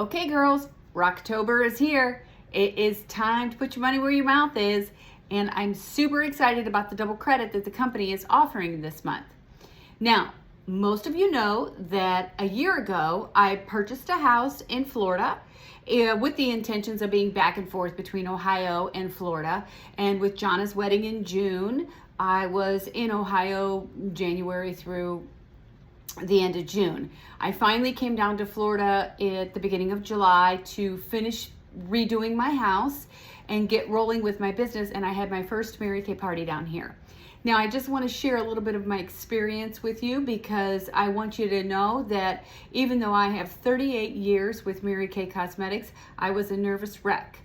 Okay, girls, Rocktober is here. It is time to put your money where your mouth is, and I'm super excited about the double credit that the company is offering this month. Now, most of you know that a year ago, I purchased a house in Florida with the intentions of being back and forth between Ohio and Florida. And with Jonna's wedding in June, I was in Ohio January through the end of June. I finally came down to Florida at the beginning of July to finish redoing my house and get rolling with my business, and I had my first Mary Kay party down here. Now, I just want to share a little bit of my experience with you because I want you to know that even though I have 38 years with Mary Kay Cosmetics, I was a nervous wreck.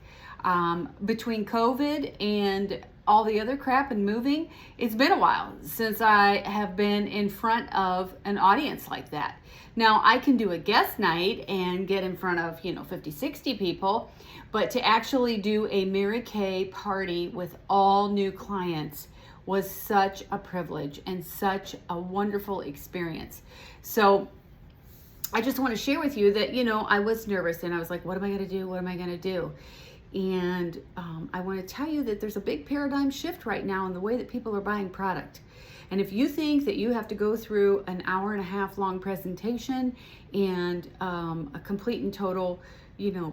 Between COVID and all the other crap and moving, it's been a while since I have been in front of an audience like that. Now, I can do a guest night and get in front of, 50, 60 people, but to actually do a Mary Kay party with all new clients was such a privilege and such a wonderful experience. So I just want to share with you that, I was nervous and I was like, what am I going to do? What am I going to do? And I want to tell you that there's a big paradigm shift right now in the way that people are buying product. And if you think that you have to go through an hour and a half long presentation and a complete and total,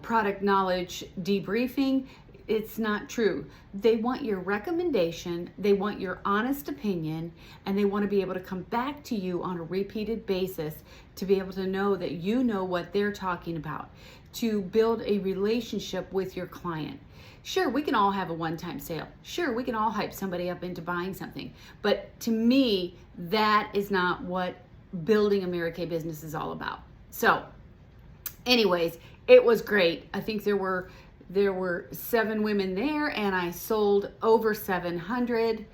product knowledge debriefing, it's not true. They want your recommendation, they want your honest opinion, and they want to be able to come back to you on a repeated basis to be able to know that you know what they're talking about, to build a relationship with your client. Sure, we can all have a one-time sale. Sure, we can all hype somebody up into buying something. But to me, that is not what building a Mary Kay business is all about. So, anyways, it was great. I think there were 7 women there, and I sold over 700,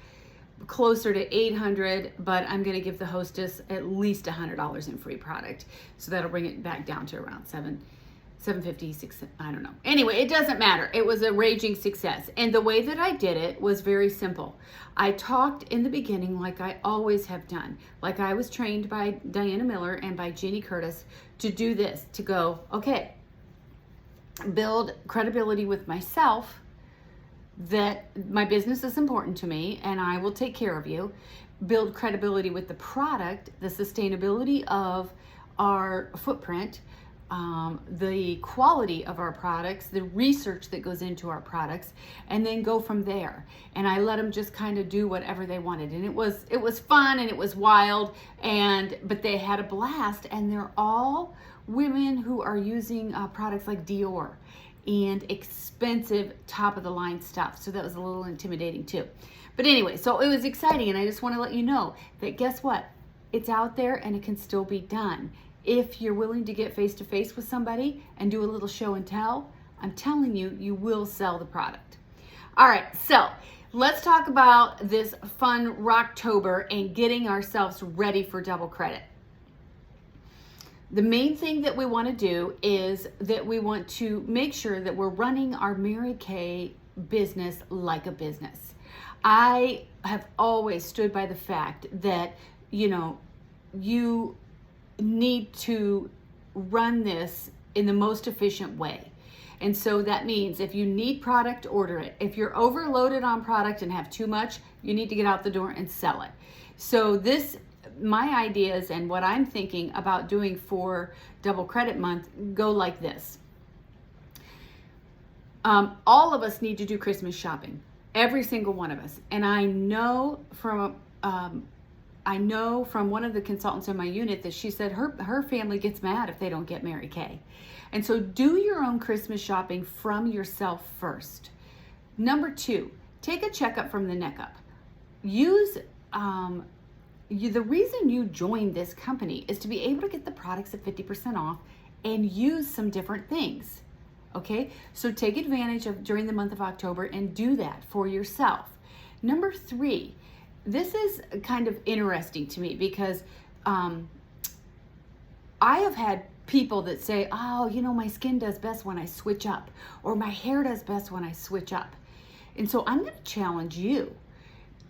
closer to 800, but I'm going to give the hostess at least $100 in free product. So that'll bring it back down to around 750, 600, I don't know. Anyway, it doesn't matter. It was a raging success. And the way that I did it was very simple. I talked in the beginning like I always have done, like I was trained by Diana Miller and by Jeannie Curtis to do this, to go, okay, build credibility with myself that my business is important to me and I will take care of you. Build credibility with the product, the sustainability of our footprint, the quality of our products, the research that goes into our products, and then go from there. And I let them just kind of do whatever they wanted. And it was fun and it was wild, but they had a blast, and they're all women who are using products like Dior and expensive top of the line stuff. So that was a little intimidating too. But anyway, so it was exciting, and I just want to let you know that guess what? It's out there and it can still be done. If you're willing to get face to face with somebody and do a little show and tell, I'm telling you, you will sell the product. All right, so let's talk about this fun Rocktober and getting ourselves ready for double credit. The main thing that we want to do is that we want to make sure that we're running our Mary Kay business like a business. I have always stood by the fact that, you need to run this in the most efficient way. And so that means if you need product, order it. If you're overloaded on product and have too much, you need to get out the door and sell it. So my ideas and what I'm thinking about doing for Double Credit Month go like this. All of us need to do Christmas shopping, every single one of us. And I know from one of the consultants in my unit that she said her family gets mad if they don't get Mary Kay. And so do your own Christmas shopping from yourself first. Number 2, take a checkup from the neck up. The reason you joined this company is to be able to get the products at 50% off and use some different things. Okay, so take advantage of during the month of October and do that for yourself. Number 3, this is kind of interesting to me because I have had people that say, oh, my skin does best when I switch up, or my hair does best when I switch up. And so I'm going to challenge you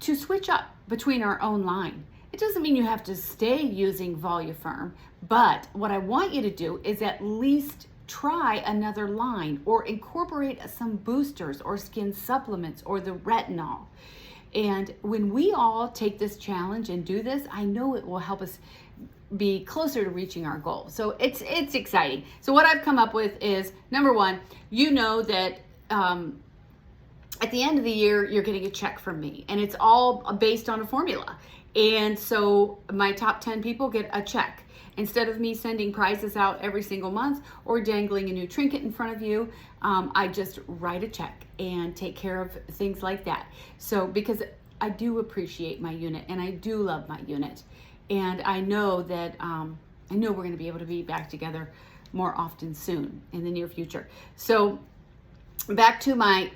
to switch up between our own line. It doesn't mean you have to stay using Volufarm, but what I want you to do is at least try another line or incorporate some boosters or skin supplements or the retinol. And when we all take this challenge and do this, I know it will help us be closer to reaching our goal. So it's exciting. So what I've come up with is, number one, you know that at the end of the year, you're getting a check from me, and it's all based on a formula. And so my top 10 people get a check. Instead of me sending prizes out every single month or dangling a new trinket in front of you, I just write a check and take care of things like that. So because I do appreciate my unit and I do love my unit, and I know that we're going to be able to be back together more often soon in the near future. So back to my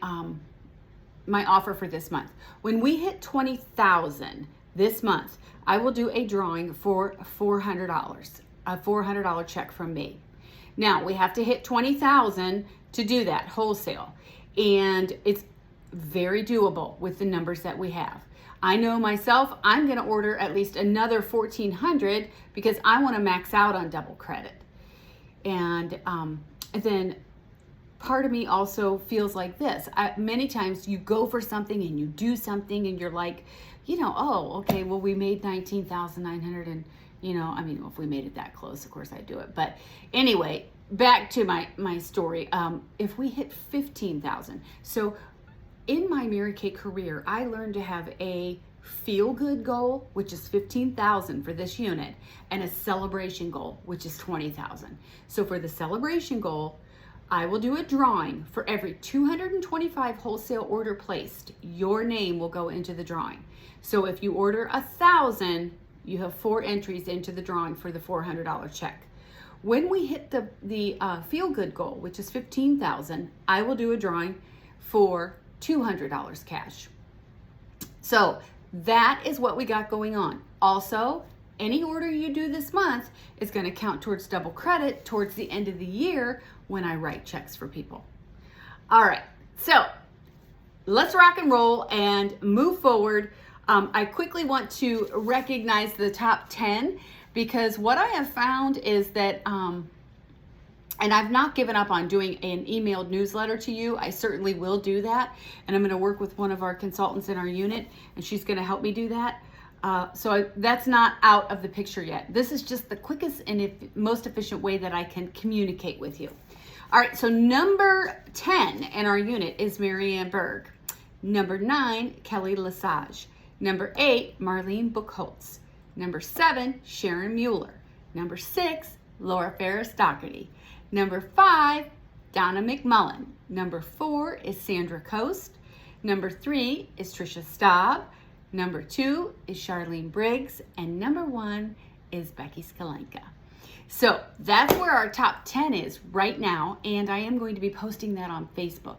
my offer for this month. When we hit 20,000 this month, I will do a drawing for $400, a $400 check from me. Now, we have to hit 20,000 to do that wholesale, and it's very doable with the numbers that we have. I know myself, I'm going to order at least another 1,400 because I want to max out on double credit. And then part of me also feels like this. Many times you go for something and you do something and you're like, oh, okay, well, we made 19,900, and if we made it that close, of course I'd do it. But anyway, back to my story. If we hit 15,000, so in my Mary Kay career, I learned to have a feel-good goal, which is 15,000 for this unit, and a celebration goal, which is 20,000. So for the celebration goal, I will do a drawing for every 225 wholesale order placed. Your name will go into the drawing. So if you order 1,000, you have 4 entries into the drawing for the $400 check. When we hit the feel-good goal, which is 15,000, I will do a drawing for $200 cash. So that is what we got going on. Also, any order you do this month is going to count towards double credit towards the end of the year when I write checks for people. All right, so let's rock and roll and move forward. I quickly want to recognize the top 10 because what I have found is that, and I've not given up on doing an emailed newsletter to you. I certainly will do that. And I'm going to work with one of our consultants in our unit, and she's going to help me do that. That's not out of the picture yet. This is just the quickest and most efficient way that I can communicate with you. All right, so number 10 in our unit is Marianne Berg. Number 9, Kelly Lesage. Number 8, Marlene Buchholz. Number 7, Sharon Mueller. Number 6, Laura Ferris-Doherty. Number 5, Donna McMullen. Number 4 is Sandra Coast. Number 3 is Trisha Staub. Number 2 is Charlene Briggs. And number 1 is Becky Skalenka. So that's where our top 10 is right now. And I am going to be posting that on Facebook.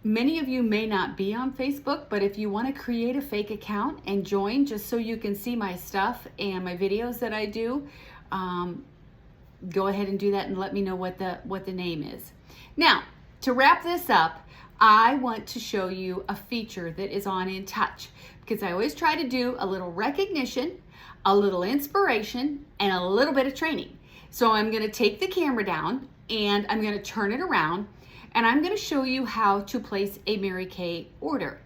Many of you may not be on Facebook, but if you want to create a fake account and join just so you can see my stuff and my videos that I do, go ahead and do that and let me know what the name is. Now, to wrap this up, I want to show you a feature that is on In Touch, because I always try to do a little recognition, a little inspiration, and a little bit of training. So I'm going to take the camera down and I'm going to turn it around, and I'm going to show you how to place a Mary Kay order.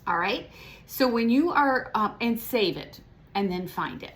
All right, so when you are, and save it and then find it.